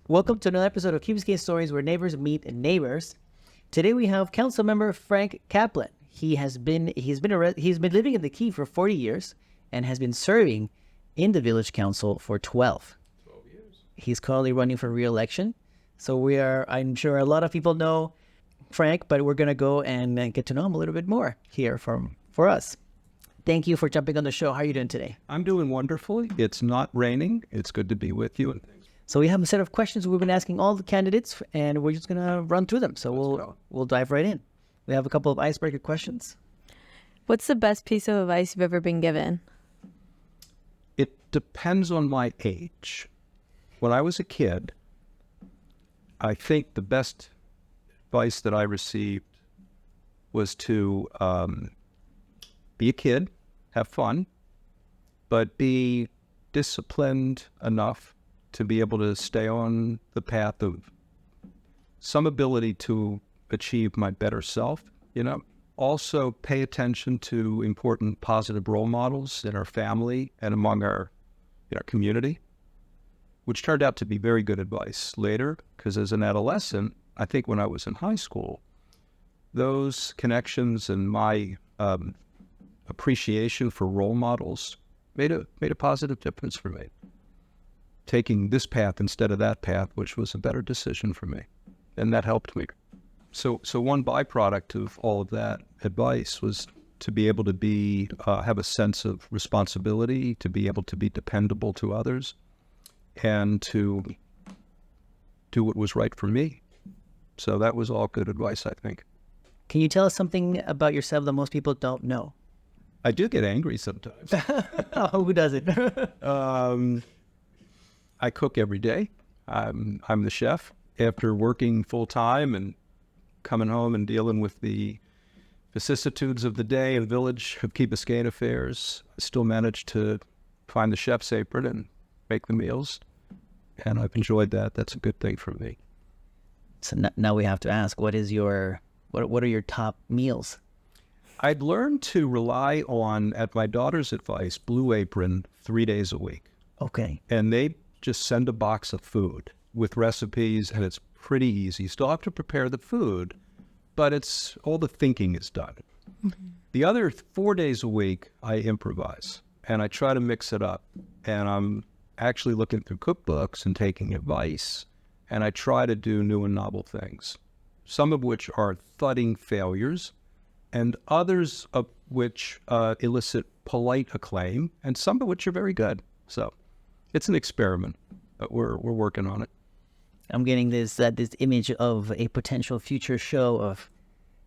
Welcome to another episode of Key Biscayne Stories, where neighbors meet neighbors. Today we have Council Member Frank Caplan. He's been living in the Key for 40 years and has been serving in the Village Council for 12 years. He's currently running for re-election. So I'm sure a lot of people know Frank, but we're going to go and get to know him a little bit more here for us. Thank you for jumping on the show. How are you doing today? I'm doing wonderfully. It's not raining. It's good to be with you. So we have a set of questions we've been asking all the candidates, and we're just going to run through them. So we'll dive right in. We have a couple of icebreaker questions. What's the best piece of advice you've ever been given? It depends on my age. When I was a kid, I think the best advice that I received was to be a kid, have fun, but be disciplined enough to be able to stay on the path of some ability to achieve my better self, Also pay attention to important positive role models in our family and among our community, which turned out to be very good advice later, because as an adolescent, I think when I was in high school, those connections and my appreciation for role models made a positive difference for me. Taking this path instead of that path, which was a better decision for me. And that helped me. So one byproduct of all of that advice was to be able to have a sense of responsibility, to be able to be dependable to others, and to do what was right for me. So that was all good advice, I think. Can you tell us something about yourself that most people don't know? I do get angry sometimes. Who doesn't? I cook every day. I'm the chef. After working full time and coming home and dealing with the vicissitudes of the day and village of Key Biscayne affairs, I still manage to find the chef's apron and make the meals. And I've enjoyed that. That's a good thing for me. So now we have to ask, what are your top meals? I'd learned to rely on, at my daughter's advice, Blue Apron 3 days a week. Okay. And they just send a box of food with recipes, and it's pretty easy. You still have to prepare the food, but all the thinking is done. Mm-hmm. The other 4 days a week, I improvise, and I try to mix it up. And I'm actually looking through cookbooks and taking advice, and I try to do new and novel things, some of which are thudding failures, and others of which elicit polite acclaim, and some of which are very good. So it's an experiment, but we're working on it. I'm getting this image of a potential future show of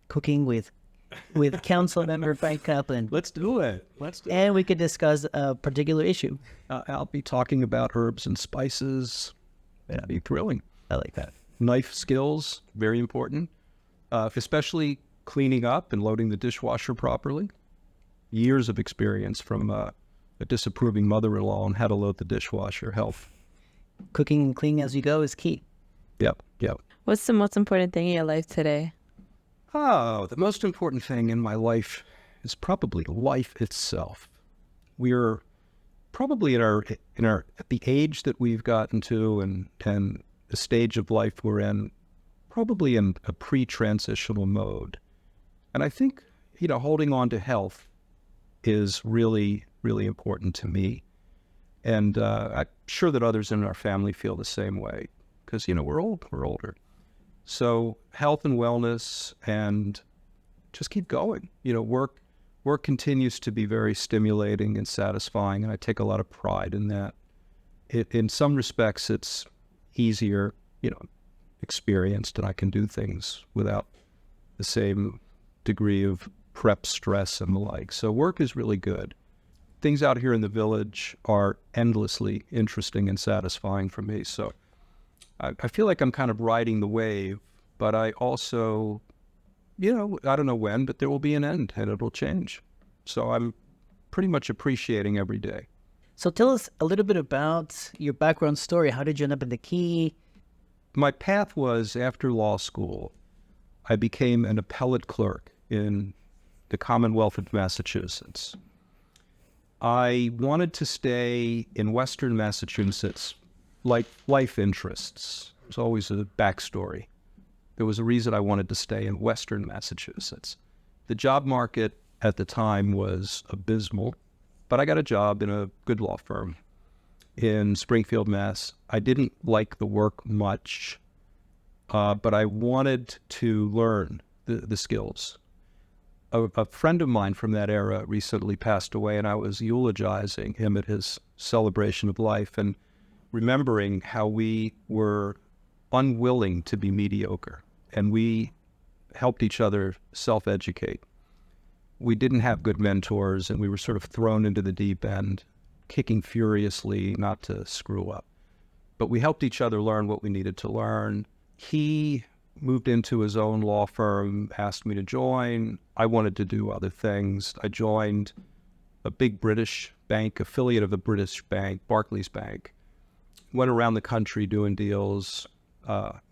cooking with Council Member Frank Caplan. Let's do it. And we could discuss a particular issue. I'll be talking about herbs and spices. That'd be thrilling. I like that. Knife skills, very important, especially cleaning up and loading the dishwasher properly. Years of experience from a disapproving mother-in-law on how to load the dishwasher. Help. Cooking and cleaning as you go is key. Yep. What's the most important thing in your life today? Oh, the most important thing in my life is probably life itself. We're probably at the age that we've gotten to and the stage of life we're in, probably in a pre-transitional mode. And I think, holding on to health is really, really important to me. And I'm sure that others in our family feel the same way because, we're older. So health and wellness, and just keep going. Work continues to be very stimulating and satisfying, and I take a lot of pride in that. In some respects, it's easier, experienced, and I can do things without the same degree of prep stress and the like. So work is really good. Things out here in the village are endlessly interesting and satisfying for me. So I feel like I'm kind of riding the wave, but I also, I don't know when, but there will be an end and it'll change. So I'm pretty much appreciating every day. So tell us a little bit about your background story. How did you end up in the Key? My path was, after law school, I became an appellate clerk in the Commonwealth of— I wanted to stay in Western Massachusetts life interests. There's always a backstory. There was a reason I wanted to stay in Western Massachusetts. The job market at the time was abysmal, but I got a job in a good law firm in Springfield, Mass. I didn't like the work much, but I wanted to learn the skills. A friend of mine from that era recently passed away, and I was eulogizing him at his celebration of life and remembering how we were unwilling to be mediocre, and we helped each other self-educate. We didn't have good mentors, and we were sort of thrown into the deep end, kicking furiously not to screw up. But we helped each other learn what we needed to learn. He moved into his own law firm, asked me to join. I wanted to do other things. I joined a big British bank, affiliate of a British bank, Barclays Bank. Went around the country doing deals,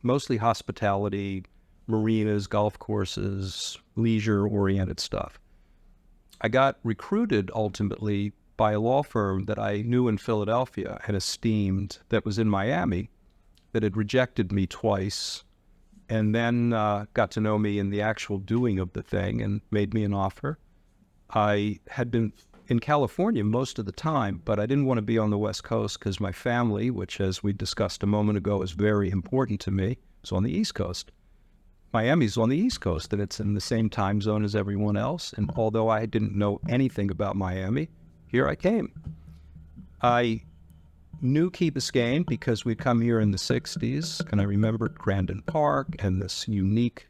mostly hospitality, marinas, golf courses, leisure-oriented stuff. I got recruited ultimately by a law firm that I knew in Philadelphia and esteemed that was in Miami, that had rejected me twice, and then got to know me in the actual doing of the thing and made me an offer. I had been in California most of the time, but I didn't want to be on the West Coast because my family, which as we discussed a moment ago is very important to me, is on the East Coast. Miami's on the East Coast, and it's in the same time zone as everyone else. And although I didn't know anything about Miami, here I came. I knew Key Biscayne because we'd come here in the 60s, and I remembered Grandin Park and this unique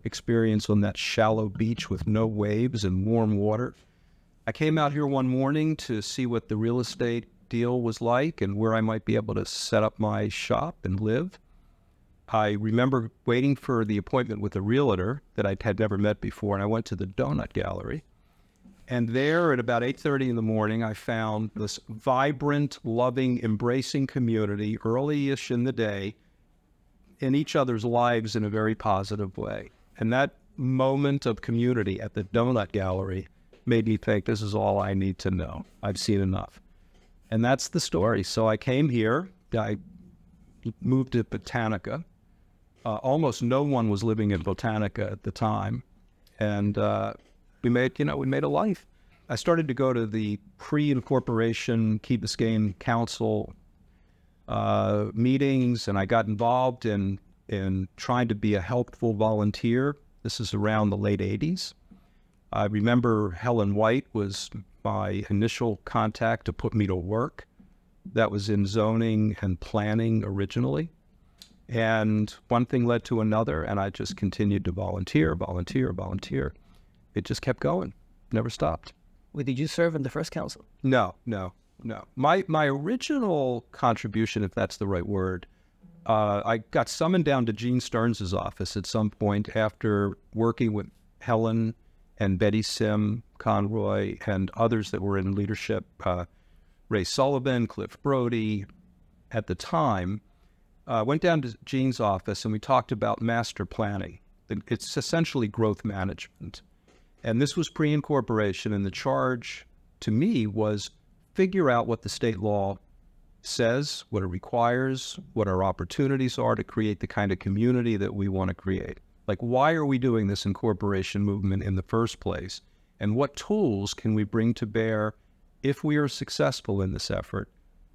experience on that shallow beach with no waves and warm water. I came out here one morning to see what the real estate deal was like and where I might be able to set up my shop and live. I remember waiting for the appointment with a realtor that I had never met before, and I went to the Donut Gallery. And there at about 8:30 in the morning, I found this vibrant, loving, embracing community early-ish in the day in each other's lives in a very positive way. And that moment of community at the Donut Gallery made me think, this is all I need to know. I've seen enough. And that's the story. So I came here. I moved to Botanica. Almost no one was living in Botanica at the time. And we made a life. I started to go to the pre-incorporation Key Biscayne Council meetings, and I got involved in trying to be a helpful volunteer. This is around the late 80s. I remember Helen White was my initial contact to put me to work. That was in zoning and planning originally. And one thing led to another, and I just continued to volunteer. It just kept going, never stopped. Wait, did you serve in the first council? No. My original contribution, if that's the right word, I got summoned down to Gene Stearns' office at some point after working with Helen and Betty Sim Conroy and others that were in leadership, Ray Sullivan, Cliff Brody. At the time, went down to Gene's office and we talked about master planning. It's essentially growth management. And this was pre-incorporation, and the charge to me was figure out what the state law says, what it requires, what our opportunities are to create the kind of community that we want to create. Like, why are we doing this incorporation movement in the first place? And what tools can we bring to bear if we are successful in this effort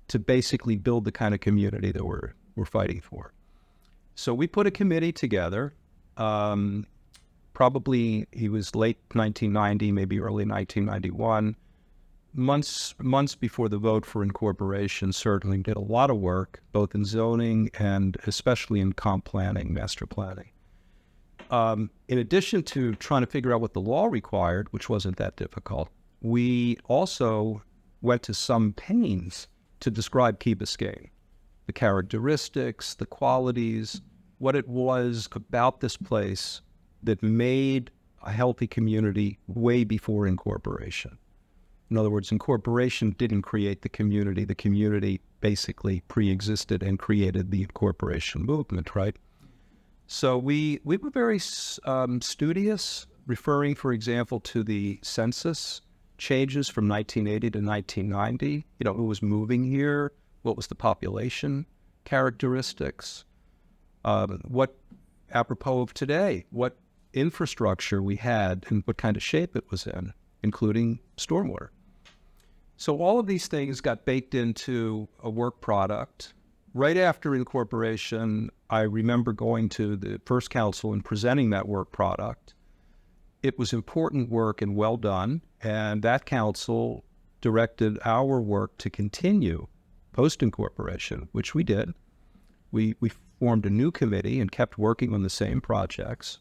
to basically build the kind of community that we're fighting for? So we put a committee together. Probably it was late 1990, maybe early 1991. Months before the vote for incorporation, certainly did a lot of work, both in zoning and especially in comp planning, master planning. In addition to trying to figure out what the law required, which wasn't that difficult, we also went to some pains to describe Key Biscayne, the characteristics, the qualities, what it was about this place that made a healthy community way before incorporation. In other words, incorporation didn't create the community basically pre-existed and created the incorporation movement, right? So we were very studious, referring, for example, to the census changes from 1980 to 1990. Who was moving here? What was the population? characteristics, what, apropos of today, what infrastructure we had and what kind of shape it was in, including stormwater. So all of these things got baked into a work product. Right after incorporation, I remember going to the first council and presenting that work product. It was important work and well done, and that council directed our work to continue post-incorporation, which we did. We formed a new committee and kept working on the same projects,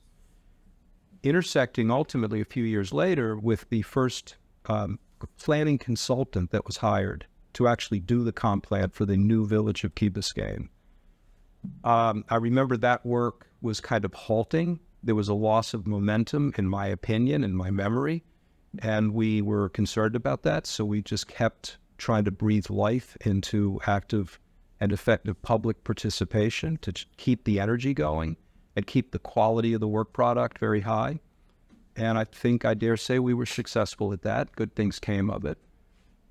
intersecting ultimately a few years later with the first planning consultant that was hired to actually do the comp plan for the new village of Key Biscayne. I remember that work was kind of halting. There was a loss of momentum, in my opinion, in my memory, and we were concerned about that, so we just kept trying to breathe life into active and effective public participation to keep the energy going and keep the quality of the work product very high. And I think I dare say we were successful at that. Good things came of it.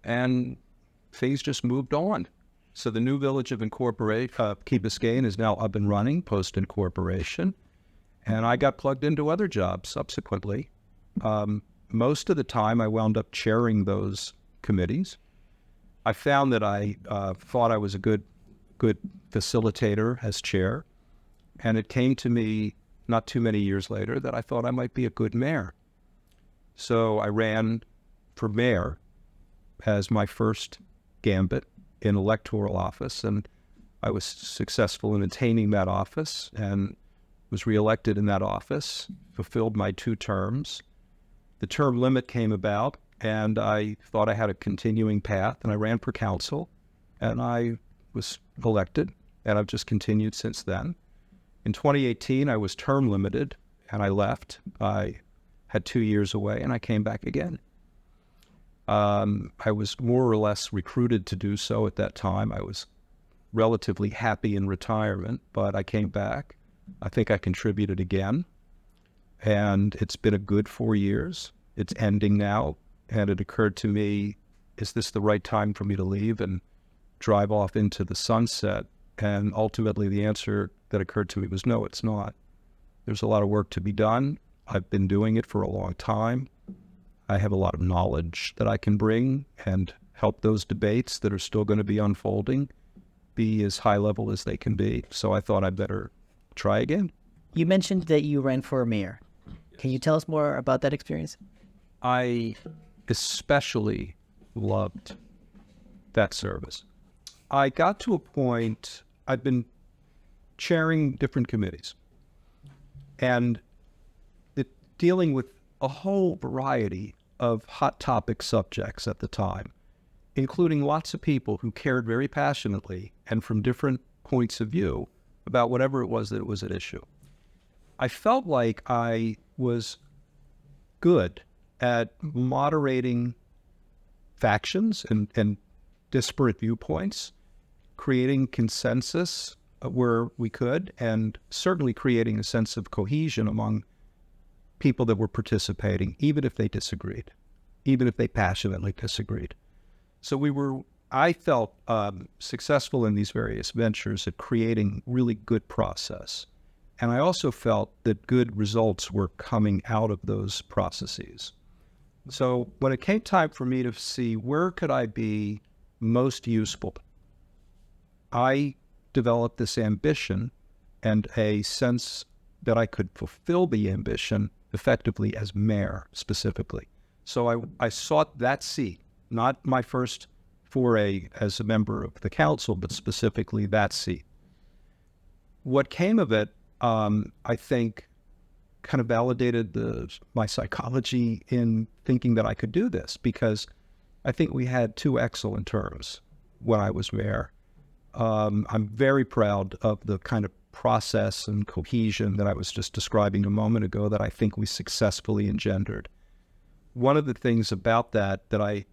And things just moved on. So the new village of Key Biscayne is now up and running post-incorporation. And I got plugged into other jobs subsequently. Most of the time I wound up chairing those committees. I found that I thought I was a good facilitator as chair. And it came to me not too many years later that I thought I might be a good mayor. So I ran for mayor as my first gambit in electoral office, and I was successful in attaining that office and was reelected in that office, fulfilled my 2 terms. The term limit came about, and I thought I had a continuing path, and I ran for council, and I was elected, and I've just continued since then. In 2018, I was term limited, and I left. I had 2 years away, and I came back again. I was more or less recruited to do so at that time. I was relatively happy in retirement, but I came back. I think I contributed again, and it's been a good 4 years. It's ending now, and it occurred to me, is this the right time for me to leave and drive off into the sunset? And ultimately the answer that occurred to me was no, it's not. There's a lot of work to be done. I've been doing it for a long time. I have a lot of knowledge that I can bring and help those debates that are still going to be unfolding be as high level as they can be. So I thought I'd better try again. You mentioned that you ran for mayor. Can you tell us more about that experience? I especially loved that service. I got to a point, I'd been chairing different committees and dealing with a whole variety of hot topic subjects at the time, including lots of people who cared very passionately and from different points of view about whatever it was that was at issue. I felt like I was good at moderating factions and disparate viewpoints, creating consensus where we could, and certainly creating a sense of cohesion among people that were participating, even if they disagreed, even if they passionately disagreed. So I felt successful in these various ventures at creating really good process. And I also felt that good results were coming out of those processes. So when it came time for me to see where could I be most useful, I developed this ambition and a sense that I could fulfill the ambition effectively as mayor specifically. So I sought that seat, not my first foray as a member of the council, but specifically that seat. What came of it, I think, kind of validated my psychology in thinking that I could do this, because I think we had 2 excellent terms when I was mayor. I'm very proud of the kind of process and cohesion that I was just describing a moment ago that I think we successfully engendered. One of the things about that I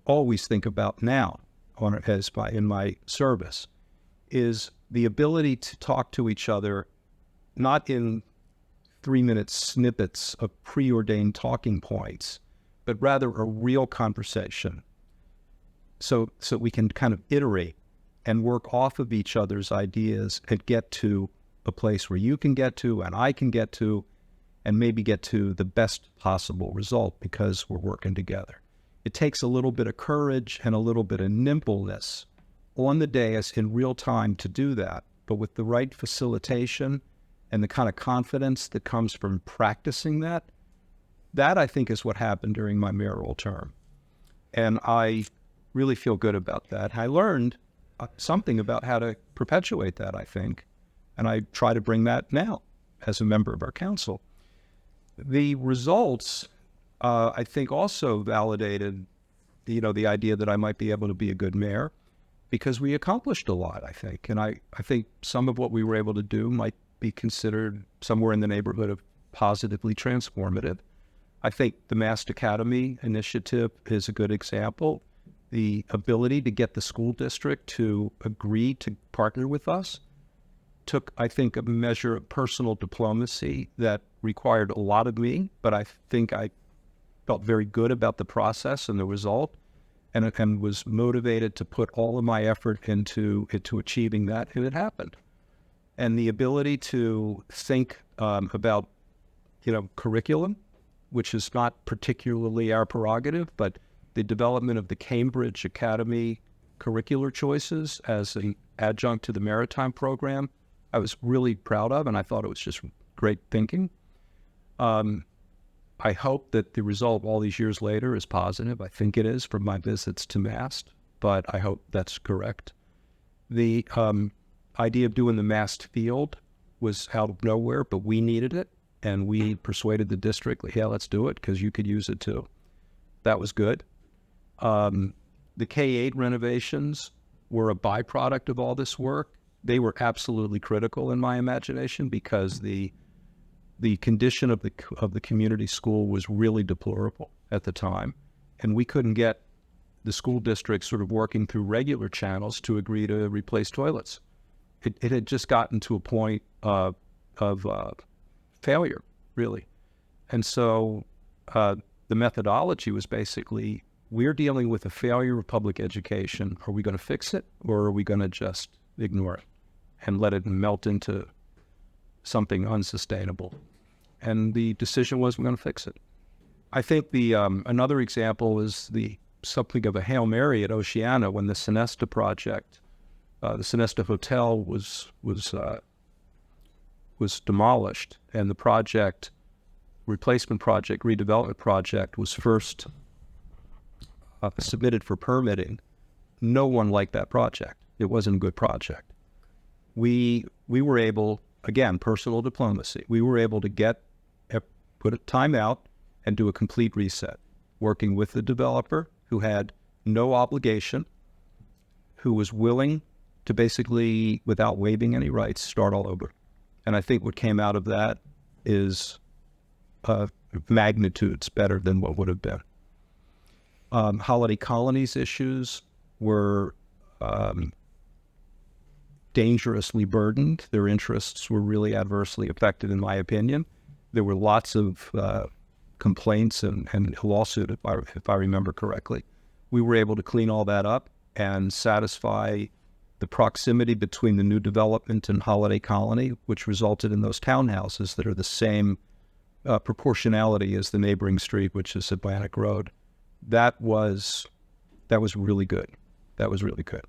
always think about now in my service is the ability to talk to each other, not in 3-minute snippets of preordained talking points, but rather a real conversation. So we can kind of iterate and work off of each other's ideas and get to a place where you can get to and I can get to, and maybe get to the best possible result because we're working together. It takes a little bit of courage and a little bit of nimbleness on the dais in real time to do that, but with the right facilitation and the kind of confidence that comes from practicing that, that I think is what happened during my mayoral term. And I really feel good about that. I learned something about how to perpetuate that, I think, and I try to bring that now as a member of our council. The results, I think, also validated, the idea that I might be able to be a good mayor, because we accomplished a lot, I think. And I think some of what we were able to do might be considered somewhere in the neighborhood of positively transformative. I think the Mast Academy initiative is a good example. The ability to get the school district to agree to partner with us took, I think, a measure of personal diplomacy that required a lot of me, but I think I felt very good about the process and the result, and was motivated to put all of my effort into achieving that, and it happened. And the ability to think about, curriculum, which is not particularly our prerogative, but the development of the Cambridge Academy curricular choices as an adjunct to the maritime program, I was really proud of, and I thought it was just great thinking. I hope that the result all these years later is positive. I think it is from my visits to Mast, but I hope that's correct. The idea of doing the Mast field was out of nowhere, but we needed it, and we persuaded the district, yeah, let's do it, because you could use it too. That was good. The K-8 renovations were a byproduct of all this work. They were absolutely critical in my imagination, because the condition of the community school was really deplorable at the time, and we couldn't get the school district sort of working through regular channels to agree to replace toilets. It had just gotten to a point of failure, really. And so the methodology was basically, we're dealing with a failure of public education. Are we going to fix it, or are we going to just ignore it and let it melt into something unsustainable? And the decision was, we're going to fix it. I think the another example is something of a Hail Mary at Oceana when the Sonesta project, the Sonesta Hotel was demolished, and the replacement project, redevelopment project, was first submitted for permitting. No one liked that project. It wasn't a good project. We were able, again, personal diplomacy, we were able to put a time out and do a complete reset, working with the developer who had no obligation, who was willing to basically, without waiving any rights, start all over. And I think what came out of that is magnitudes better than what would have been. Holiday Colonies issues were dangerously burdened. Their interests were really adversely affected, in my opinion. There were lots of complaints and a lawsuit, if I remember correctly. We were able to clean all that up and satisfy the proximity between the new development and Holiday Colony, which resulted in those townhouses that are the same proportionality as the neighboring street, which is Atlantic Road. That was really good. That was really good.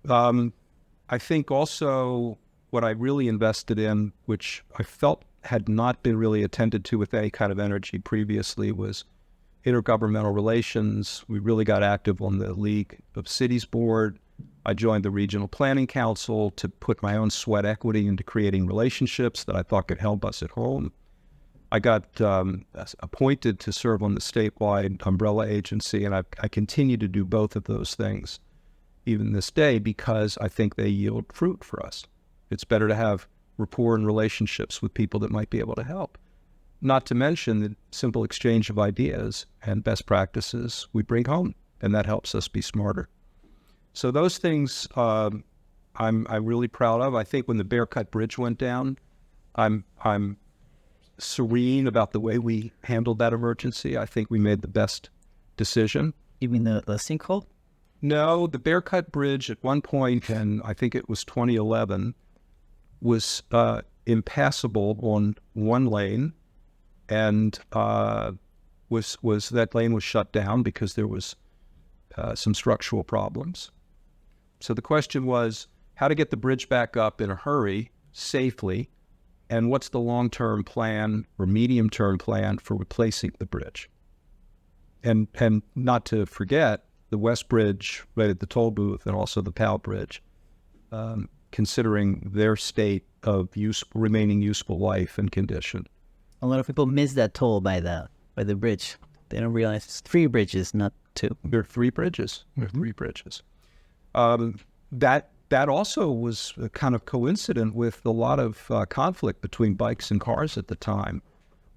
I think also what I really invested in, which I felt had not been really attended to with any kind of energy previously, was intergovernmental relations. We really got active on the League of Cities Board. I joined the Regional Planning Council to put my own sweat equity into creating relationships that I thought could help us at home. I got appointed to serve on the statewide umbrella agency, and I continue to do both of those things even this day, because I think they yield fruit for us. It's better to have rapport and relationships with people that might be able to help. Not to mention the simple exchange of ideas and best practices we bring home, and that helps us be smarter. So those things I'm really proud of. I think when the Bear Cut Bridge went down, I'm serene about the way we handled that emergency. I think we made the best decision. You mean the sinkhole? No, the Bearcut Bridge at one point, and I think it was 2011, was impassable on one lane, and was that lane was shut down because there was some structural problems. So the question was how to get the bridge back up in a hurry, safely, and what's the long-term plan or medium-term plan for replacing the bridge? And not to forget, the West Bridge right at the toll booth and also the Powell Bridge, considering their state of remaining useful life and condition. A lot of people miss that toll by the bridge. They don't realize it's 3 bridges, not 2. There are 3 bridges. There are 3 bridges. That also was kind of coincident with a lot of conflict between bikes and cars at the time.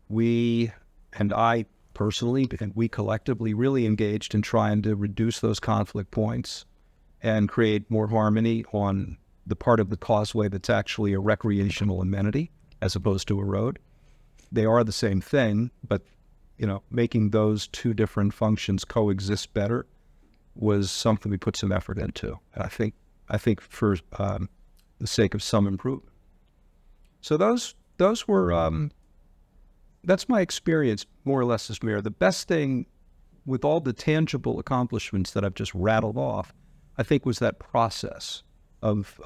We, and I personally, and we collectively really engaged in trying to reduce those conflict points and create more harmony on the part of the causeway that's actually a recreational amenity as opposed to a road. They are the same thing, but making those 2 different functions coexist better was something we put some effort into. I think for the sake of some improvement. So those were that's my experience more or less as mayor. The best thing with all the tangible accomplishments that I've just rattled off, I think, was that process of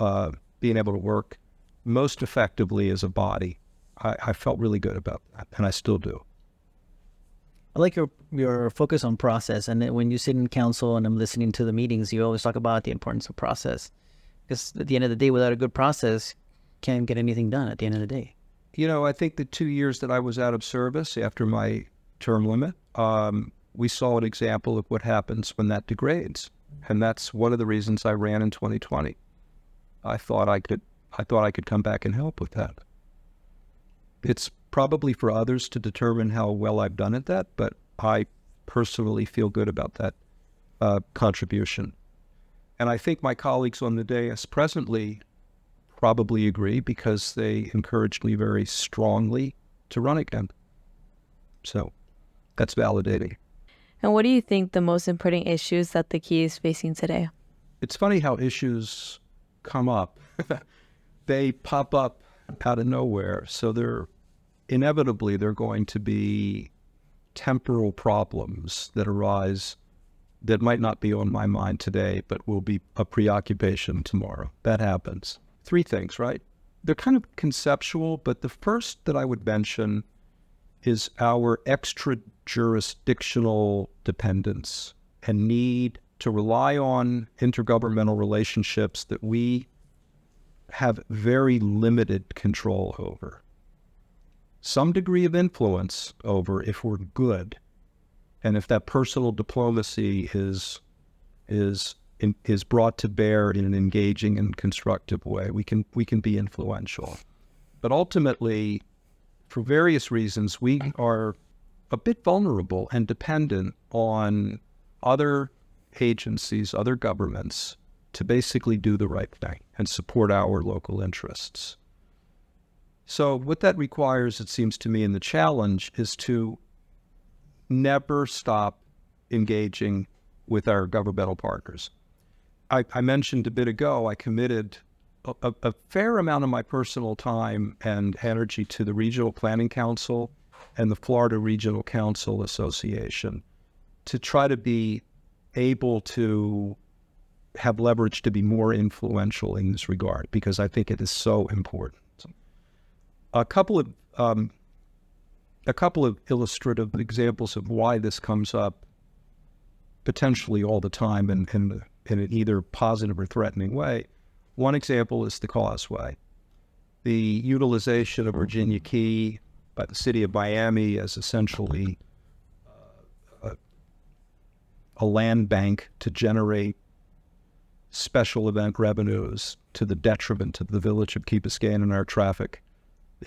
being able to work most effectively as a body. I felt really good about that, and I still do. I like your focus on process, and then when you sit in council and I'm listening to the meetings, you always talk about the importance of process. Because at the end of the day, without a good process, can't get anything done at the end of the day. I think the 2 years that I was out of service after my term limit, we saw an example of what happens when that degrades, and that's one of the reasons I ran in 2020. I thought I could come back and help with that. It's probably for others to determine how well I've done at that, but I personally feel good about that contribution. And I think my colleagues on the dais presently probably agree because they encouraged me very strongly to run again. So that's validating. And what do you think the most important issues that the Key is facing today? It's funny how issues come up. They pop up out of nowhere. So they're going to be temporal problems that arise that might not be on my mind today, but will be a preoccupation tomorrow. That happens. 3 things, right? They're kind of conceptual, but the first that I would mention is our extra-jurisdictional dependence and need to rely on intergovernmental relationships that we have very limited control over. Some degree of influence over if we're good, and if that personal diplomacy is brought to bear in an engaging and constructive way, we can be influential. But ultimately, for various reasons, we are a bit vulnerable and dependent on other agencies, other governments, to basically do the right thing and support our local interests. So what that requires, it seems to me, in the challenge is to never stop engaging with our governmental partners. I mentioned a bit ago, I committed a fair amount of my personal time and energy to the Regional Planning Council and the Florida Regional Council Association to try to be able to have leverage to be more influential in this regard, because I think it is so important. A couple of illustrative examples of why this comes up potentially all the time in an either positive or threatening way. One example is the causeway. The utilization of Virginia Key by the city of Miami as essentially a land bank to generate special event revenues to the detriment of the village of Key Biscayne and our traffic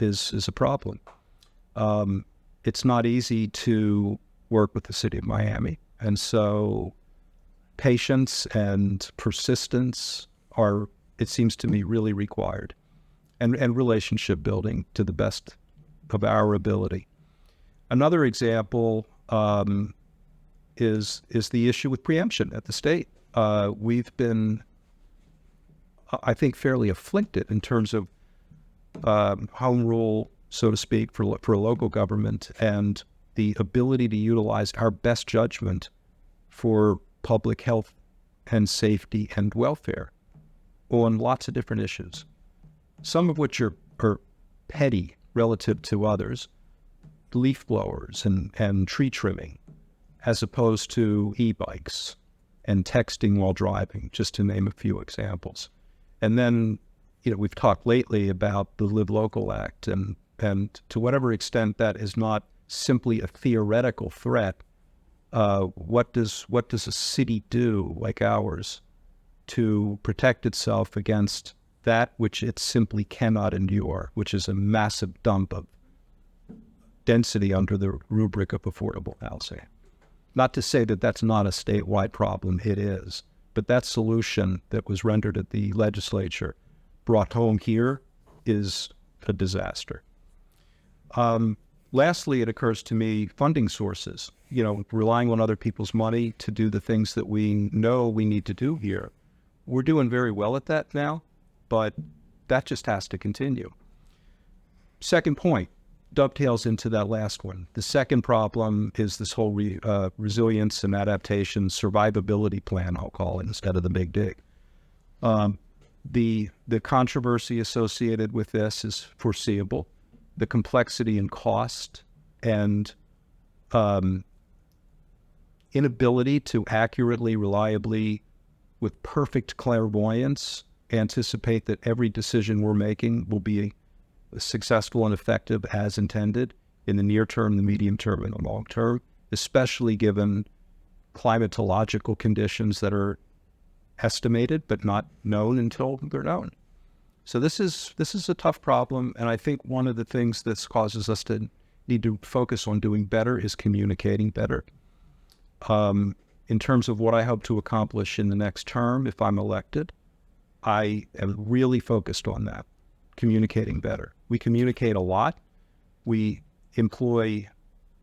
is a problem. It's not easy to work with the city of Miami. And so patience and persistence are, it seems to me, really required, and relationship building to the best of our ability. Another example is the issue with preemption at the state. we've been, I think, fairly afflicted in terms of home rule, so to speak, for a local government, and the ability to utilize our best judgment for public health and safety and welfare on lots of different issues, some of which are petty relative to others, leaf blowers and tree trimming, as opposed to e-bikes and texting while driving, just to name a few examples. And then, we've talked lately about the Live Local Act, and to whatever extent that is not simply a theoretical threat, what does a city do like ours to protect itself against that which it simply cannot endure, which is a massive dump of density under the rubric of affordable housing? Not to say that that's not a statewide problem, it is, but that solution that was rendered at the legislature brought home here is a disaster. Lastly, it occurs to me, funding sources, relying on other people's money to do the things that we know we need to do here. We're doing very well at that now, but that just has to continue. Second point dovetails into that last one. The second problem is this whole resilience and adaptation survivability plan, I'll call it, instead of the big dig. The controversy associated with this is foreseeable. The complexity and cost and inability to accurately, reliably, with perfect clairvoyance, anticipate that every decision we're making will be successful and effective as intended in the near term, the medium term, and the long term, especially given climatological conditions that are estimated but not known until they're known. So this is a tough problem, and I think one of the things that causes us to need to focus on doing better is communicating better. In terms of what I hope to accomplish in the next term, if I'm elected, I am really focused on that, communicating better. We communicate a lot. We employ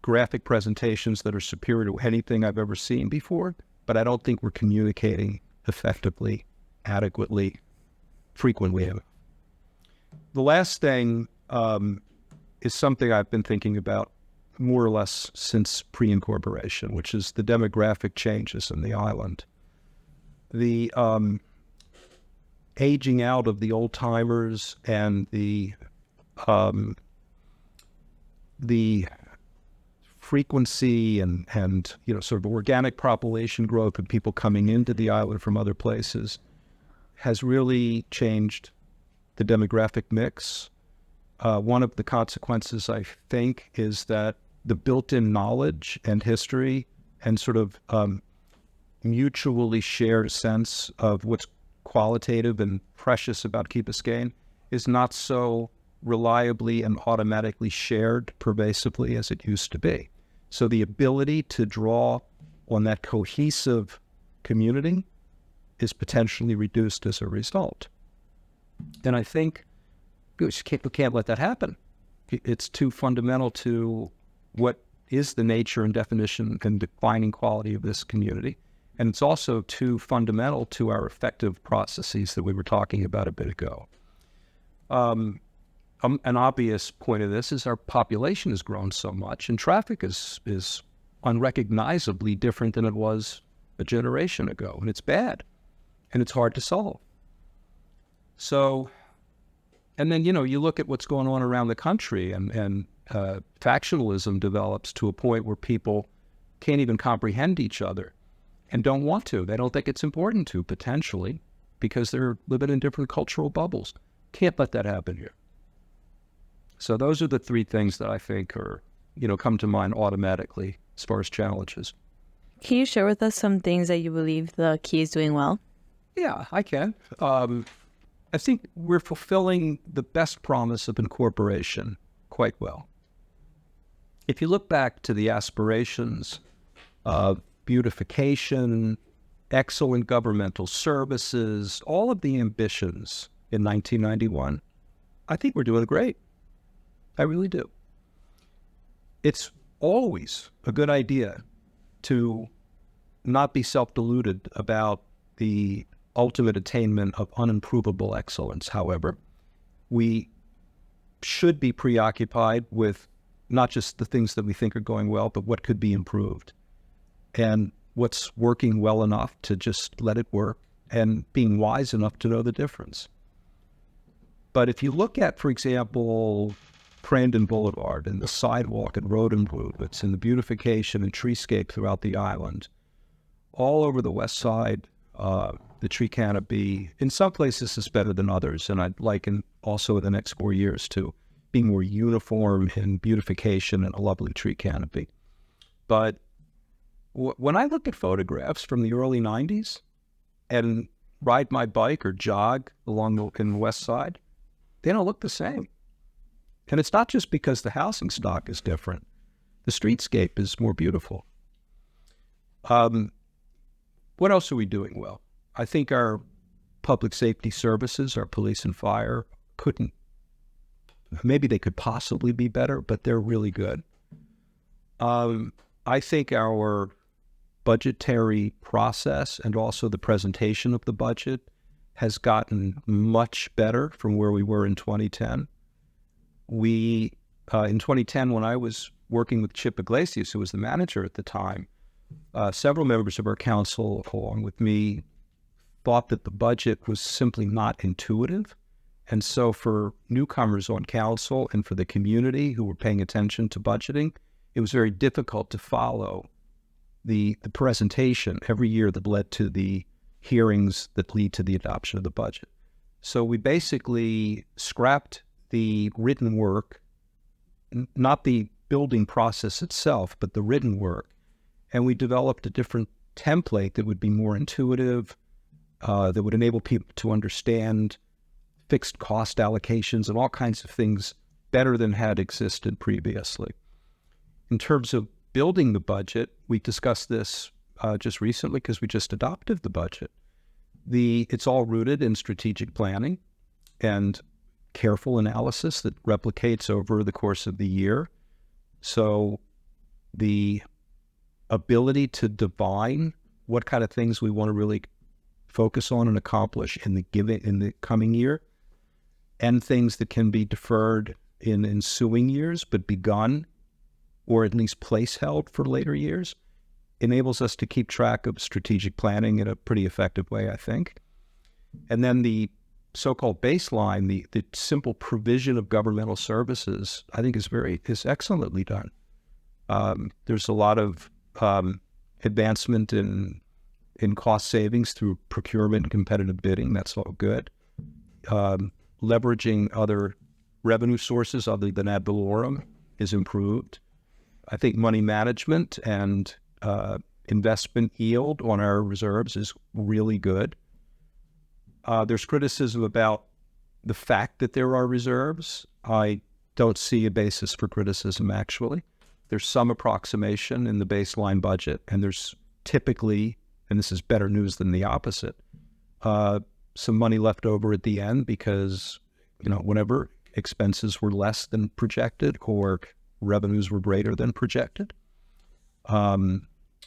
graphic presentations that are superior to anything I've ever seen before, but I don't think we're communicating effectively, adequately, frequently. The last thing is something I've been thinking about more or less since pre-incorporation, which is the demographic changes in the island. The aging out of the old-timers and the frequency and sort of organic population growth of people coming into the island from other places has really changed the demographic mix. One of the consequences, I think, is that the built-in knowledge and history and sort of mutually shared sense of what's qualitative and precious about Key Biscayne is not so reliably and automatically shared pervasively as it used to be. So the ability to draw on that cohesive community is potentially reduced as a result. And I think we can't let that happen. It's too fundamental to what is the nature and definition and defining quality of this community. And it's also too fundamental to our effective processes that we were talking about a bit ago. An obvious point of this is our population has grown so much, and traffic is unrecognizably different than it was a generation ago, and it's bad, and it's hard to solve. So, and then, you look at what's going on around the country, and factionalism develops to a point where people can't even comprehend each other and don't want to. They don't think it's important to, potentially, because they're living in different cultural bubbles. Can't let that happen here. So those are the three things that I think are, come to mind automatically as far as challenges. Can you share with us some things that you believe the Key is doing well? Yeah, I can. I think we're fulfilling the best promise of incorporation quite well. If you look back to the aspirations of beautification, excellent governmental services, all of the ambitions in 1991, I think we're doing great. I really do. It's always a good idea to not be self-deluded about the ultimate attainment of unimprovable excellence. However, we should be preoccupied with not just the things that we think are going well, but what could be improved and what's working well enough to just let it work and being wise enough to know the difference. But if you look at, for example, Crandon Boulevard and the sidewalk and road improvements and the beautification and treescape throughout the island, all over the west side, the tree canopy, in some places is better than others. And I'd like also in the next 4 years to being more uniform in beautification and a lovely tree canopy. But when I look at photographs from the early 90s and ride my bike or jog along in the west side, they don't look the same. And it's not just because the housing stock is different. The streetscape is more beautiful. What else are we doing well? I think our public safety services, our police and fire, maybe they could possibly be better, but they're really good. I think our budgetary process and also the presentation of the budget has gotten much better from where we were in 2010. In 2010, when I was working with Chip Iglesias, who was the manager at the time, several members of our council, along with me, thought that the budget was simply not intuitive. And so for newcomers on council and for the community who were paying attention to budgeting, it was very difficult to follow the presentation every year that led to the hearings that lead to the adoption of the budget. So we basically scrapped the written work, not the building process itself, but the written work. And we developed a different template that would be more intuitive, that would enable people to understand fixed cost allocations and all kinds of things better than had existed previously. In terms of building the budget, we discussed this just recently because we just adopted the budget. It's all rooted in strategic planning and careful analysis that replicates over the course of the year. So the ability to divine what kind of things we want to really focus on and accomplish in the coming year, and things that can be deferred in ensuing years but begun or at least place held for later years, enables us to keep track of strategic planning in a pretty effective way, I think. And then the so-called baseline, the simple provision of governmental services, I think is excellently done. There's a lot of advancement in cost savings through procurement and competitive bidding. That's all good. Leveraging other revenue sources other than ad valorem is improved. I think money management and investment yield on our reserves is really good. There's criticism about the fact that there are reserves. I don't see a basis for criticism, actually. There's some approximation in the baseline budget, and there's typically, and this is better news than the opposite, some money left over at the end because, whenever expenses were less than projected or revenues were greater than projected,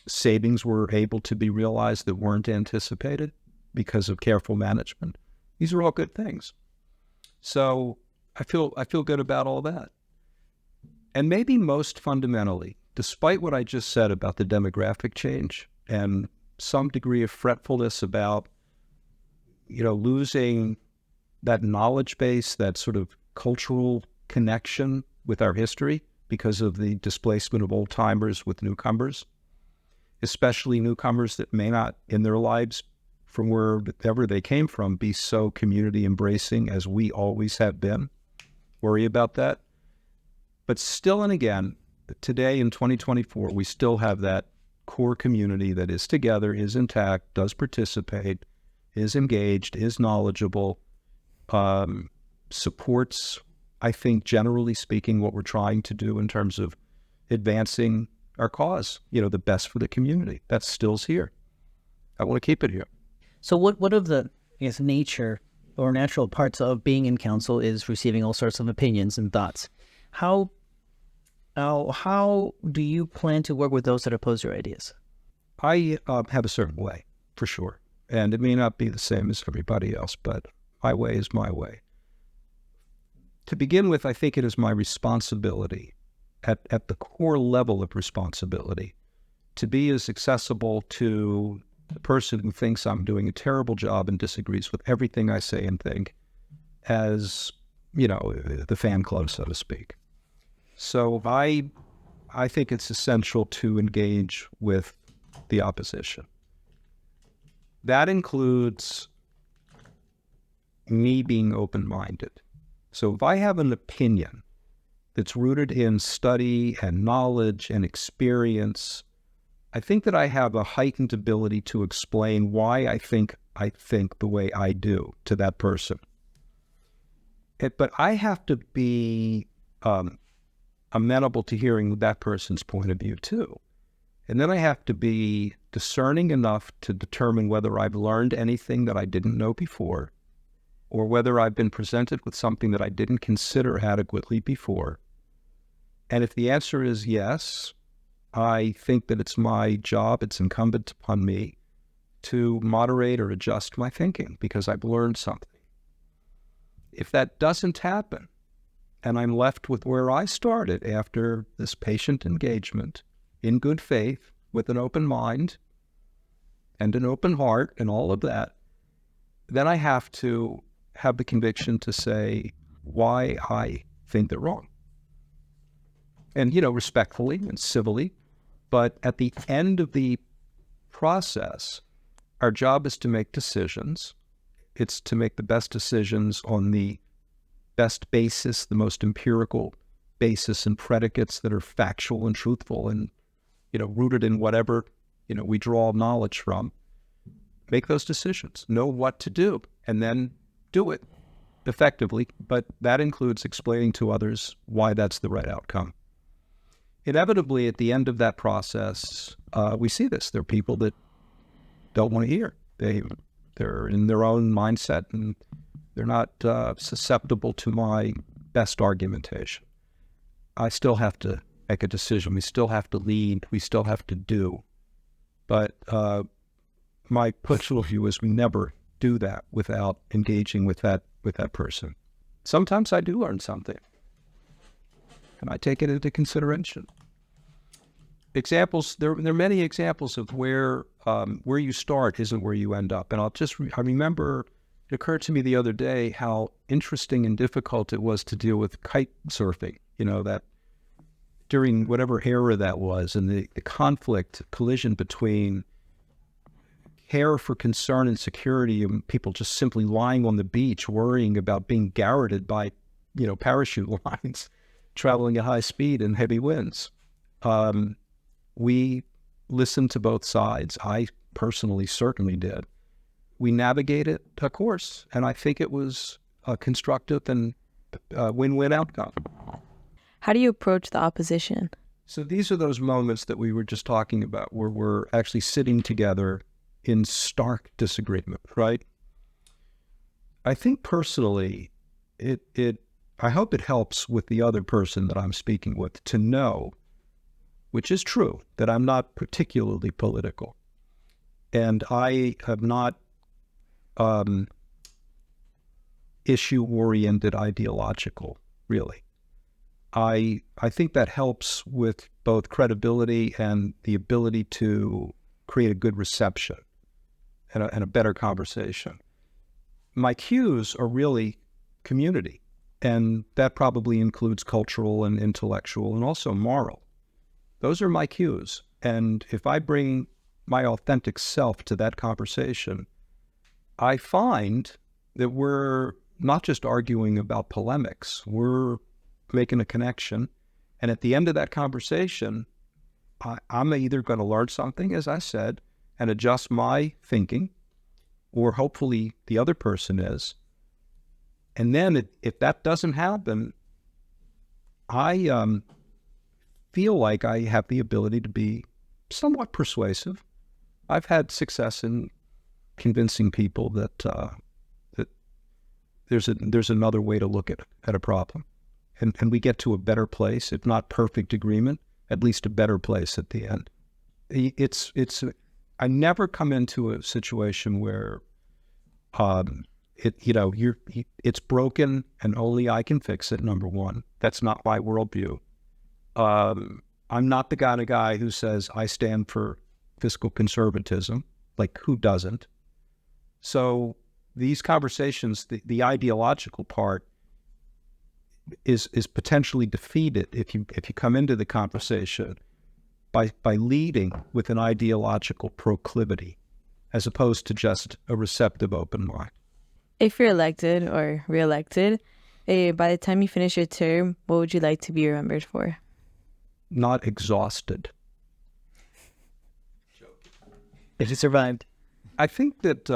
savings were able to be realized that weren't anticipated because of careful management. These are all good things. So I feel good about all that. And maybe most fundamentally, despite what I just said about the demographic change and some degree of fretfulness about, losing that knowledge base, that sort of cultural connection with our history because of the displacement of old timers with newcomers, especially newcomers that may not in their lives from wherever they came from be so community embracing as we always have been. Worry about that. But still and again, today in 2024, we still have that core community that is together, is intact, does participate, is engaged, is knowledgeable, supports, I think, generally speaking, what we're trying to do in terms of advancing our cause, the best for the community. That still's here. I want to keep it here. So what of the nature or natural parts of being in council is receiving all sorts of opinions and thoughts. How do you plan to work with those that oppose your ideas? I have a certain way, for sure. And it may not be the same as everybody else, but my way is my way. To begin with, I think it is my responsibility, at the core level of responsibility, to be as accessible to the person who thinks I'm doing a terrible job and disagrees with everything I say and think as, the fan club, so to speak. So I think it's essential to engage with the opposition. That includes me being open-minded. So if I have an opinion that's rooted in study and knowledge and experience, I think that I have a heightened ability to explain why I think the way I do to that person. But I have to be amenable to hearing that person's point of view too. And then I have to be discerning enough to determine whether I've learned anything that I didn't know before, or whether I've been presented with something that I didn't consider adequately before. And if the answer is yes, I think that it's my job, it's incumbent upon me to moderate or adjust my thinking because I've learned something. If that doesn't happen, and I'm left with where I started after this patient engagement, in good faith, with an open mind and an open heart and all of that, then I have to have the conviction to say why I think they're wrong. And, respectfully and civilly. But at the end of the process, our job is to make decisions. It's to make the best decisions on the best basis, the most empirical basis and predicates that are factual and truthful and, rooted in whatever, we draw knowledge from. Make those decisions, know what to do, and then do it effectively. But that includes explaining to others why that's the right outcome. Inevitably, at the end of that process, we see this. There are people that don't want to hear. They're in their own mindset, and they're not susceptible to my best argumentation. I still have to make a decision. We still have to lead. We still have to do. But my personal view is we never do that without engaging with that person. Sometimes I do learn something, and I take it into consideration. Examples, there are many examples of where you start isn't where you end up. And I remember it occurred to me the other day how interesting and difficult it was to deal with kite surfing, that during whatever era that was, and the collision between care for concern and security and people just simply lying on the beach worrying about being garroted by, parachute lines traveling at high speed and heavy winds. We listened to both sides. I personally certainly did. We navigated a course, and I think it was a constructive and win-win outcome. How do you approach the opposition? So these are those moments that we were just talking about where we're actually sitting together in stark disagreement, right? I think personally, I hope it helps with the other person that I'm speaking with to know, which is true, that I'm not particularly political. And I have not issue-oriented ideological, really. I think that helps with both credibility and the ability to create a good reception and a better conversation. My cues are really community, and that probably includes cultural and intellectual and also moral. Those are my cues. And if I bring my authentic self to that conversation, I find that we're not just arguing about polemics, we're making a connection. And at the end of that conversation, I'm either going to learn something, as I said, and adjust my thinking, or hopefully the other person is. And then if that doesn't happen, I feel like I have the ability to be somewhat persuasive. I've had success in convincing people that there's another way to look at a problem, and we get to a better place, if not perfect agreement, at least a better place at the end. It's I never come into a situation where it's broken and only I can fix it. Number one, that's not my worldview. I'm not the kind of guy who says I stand for fiscal conservatism. Like, who doesn't? So these conversations, the ideological part is potentially defeated if you come into the conversation by leading with an ideological proclivity, as opposed to just a receptive open mind. If you're elected or reelected, by the time you finish your term, what would you like to be remembered for? Not exhausted. If you survived. I think that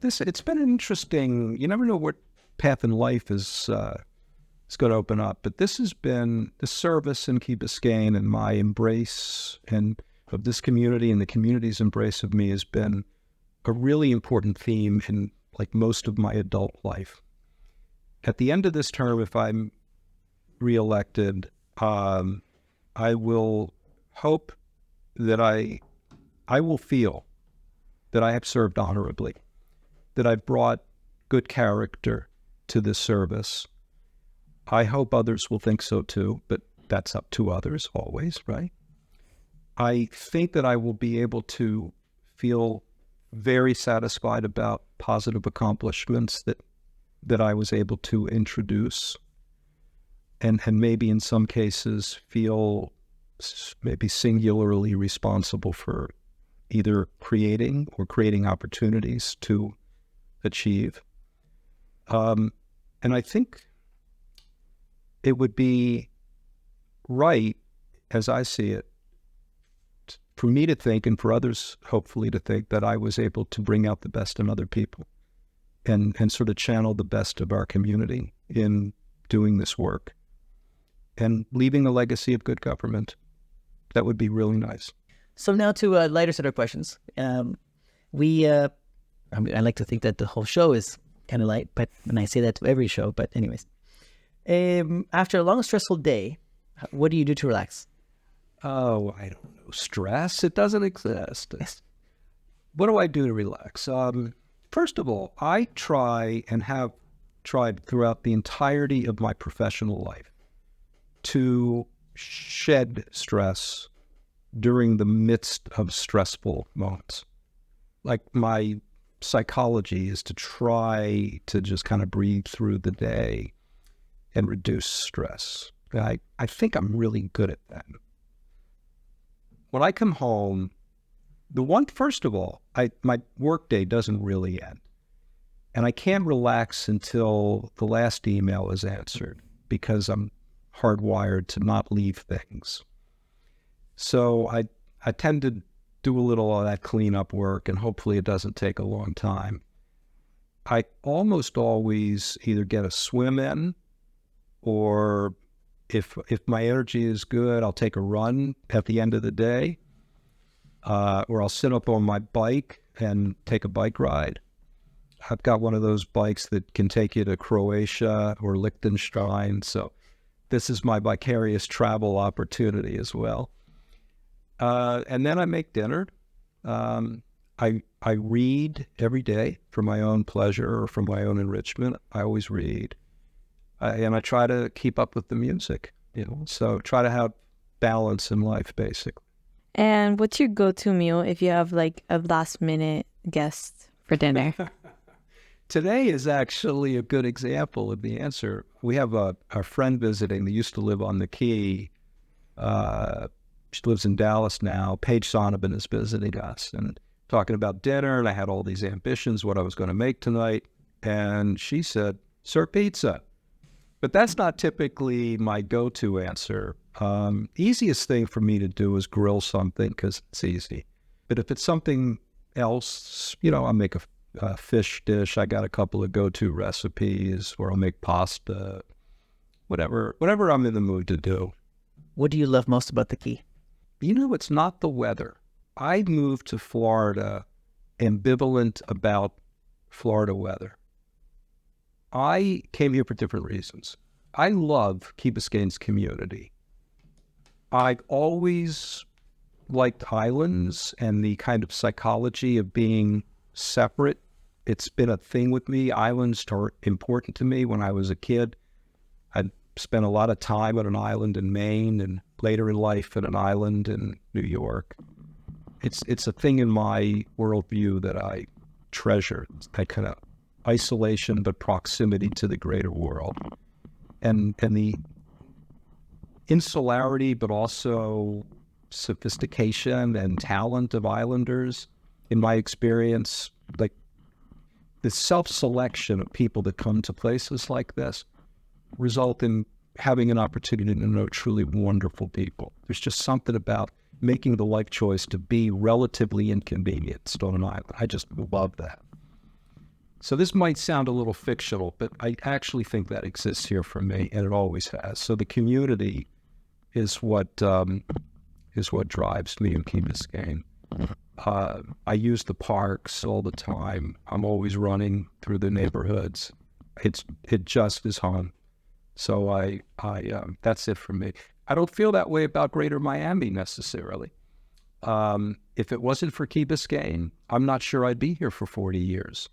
it's been an interesting, you never know what path in life is going to open up, but this has been, the service in Key Biscayne and my embrace and of this community and the community's embrace of me has been a really important theme in like most of my adult life. At the end of this term, if I'm reelected, I will hope that I will feel that I have served honorably, that I've brought good character to this service. I hope others will think so too, but that's up to others always, right? I think that I will be able to feel very satisfied about positive accomplishments that I was able to introduce, and maybe in some cases feel maybe singularly responsible for either creating opportunities to achieve. And I think it would be right, as I see it, for me to think, and for others hopefully to think, that I was able to bring out the best in other people and sort of channel the best of our community in doing this work and leaving a legacy of good government. That would be really nice. So now to a lighter set of questions. I like to think that the whole show is kind of light, but and I say that to every show. But anyways, after a long, stressful day, what do you do to relax? Oh, I don't know. Stress? It doesn't exist. What do I do to relax? First of all, I try and have tried throughout the entirety of my professional life to shed stress during the midst of stressful moments. Like, my psychology is to try to just kind of breathe through the day and reduce stress. I think I'm really good at that. When I come home, first of all, my workday doesn't really end. And I can't relax until the last email is answered because I'm hardwired to not leave things. So I tend to do a little of that cleanup work, and hopefully it doesn't take a long time. I almost always either get a swim in, or if my energy is good, I'll take a run at the end of the day, or I'll sit up on my bike and take a bike ride. I've got one of those bikes that can take you to Croatia or Liechtenstein, so this is my vicarious travel opportunity as well. And then I make dinner. I read every day for my own pleasure or for my own enrichment. I always read. And I try to keep up with the music, so try to have balance in life, basically. And what's your go-to meal if you have like a last-minute guest for dinner? Today is actually a good example of the answer. We have a friend visiting that used to live on the Key. She lives in Dallas now. Paige Sonneman is visiting us and talking about dinner. And I had all these ambitions, what I was going to make tonight. And she said, "Sir, pizza." But that's not typically my go-to answer. Easiest thing for me to do is grill something because it's easy. But if it's something else, I'll make a fish dish. I got a couple of go-to recipes where I'll make pasta, whatever I'm in the mood to do. What do you love most about the Key? It's not the weather. I moved to Florida ambivalent about Florida weather. I came here for different reasons. I love Key Biscayne's community. I've always liked islands and the kind of psychology of being separate. It's been a thing with me. Islands are important to me. When I was a kid, I spent a lot of time on an island in Maine, and later in life at an island in New York. It's a thing in my worldview that I treasure, that kind of isolation but proximity to the greater world. And the insularity but also sophistication and talent of islanders, in my experience, like the self-selection of people that come to places like this result in having an opportunity to know truly wonderful people. There's just something about making the life choice to be relatively inconvenienced on an island. I just love that. So this might sound a little fictional, but I actually think that exists here for me, and it always has. So the community is what drives me in Key Biscayne. I use the parks all the time. I'm always running through the neighborhoods. It just is home. So I that's it for me. I don't feel that way about Greater Miami necessarily. If it wasn't for Key Biscayne, I'm not sure I'd be here for 40 years.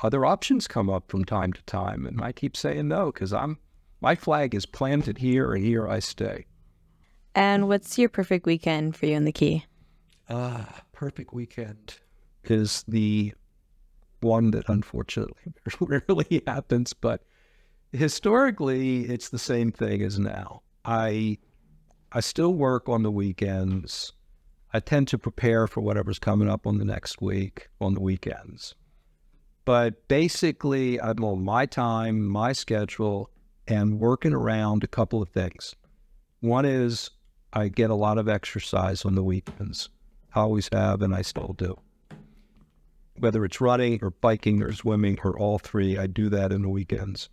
Other options come up from time to time, and I keep saying no because my flag is planted here, and here I stay. And what's your perfect weekend for you in the Key? Perfect weekend is the one that unfortunately rarely happens, but historically it's the same thing as now. I still work on the weekends. I tend to prepare for whatever's coming up on the next week on the weekends. But basically, I'm on my time, my schedule, and working around a couple of things. One is I get a lot of exercise on the weekends. I always have, and I still do. Whether it's running or biking or swimming or all three, I do that in the weekends.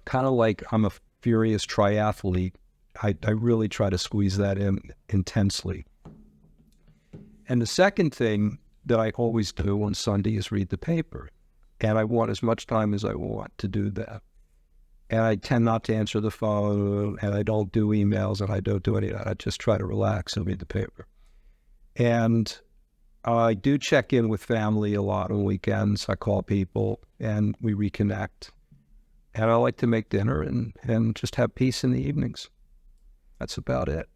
Kind of like I'm a furious triathlete. I really try to squeeze that in intensely. And the second thing that I always do on Sunday is read the paper. And I want as much time as I want to do that. And I tend not to answer the phone, and I don't do emails, and I don't do any of that. I just try to relax and read the paper. And I do check in with family a lot on weekends. I call people, and we reconnect. And I like to make dinner and just have peace in the evenings. That's about it.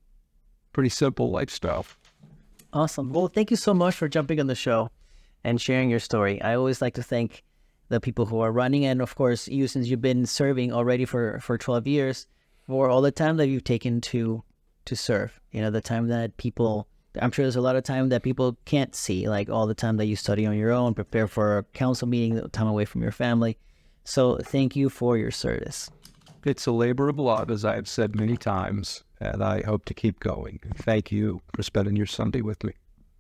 Pretty simple lifestyle. Awesome. Well, thank you so much for jumping on the show and sharing your story. I always like to thank the people who are running, and of course you, since you've been serving already for 12 years, for all the time that you've taken to serve. You know, the time that people, I'm sure there's a lot of time that people can't see, like all the time that you study on your own, prepare for a council meeting, the time away from your family. So thank you for your service. It's a labor of love, as I've said many times, and I hope to keep going. Thank you for spending your Sunday with me.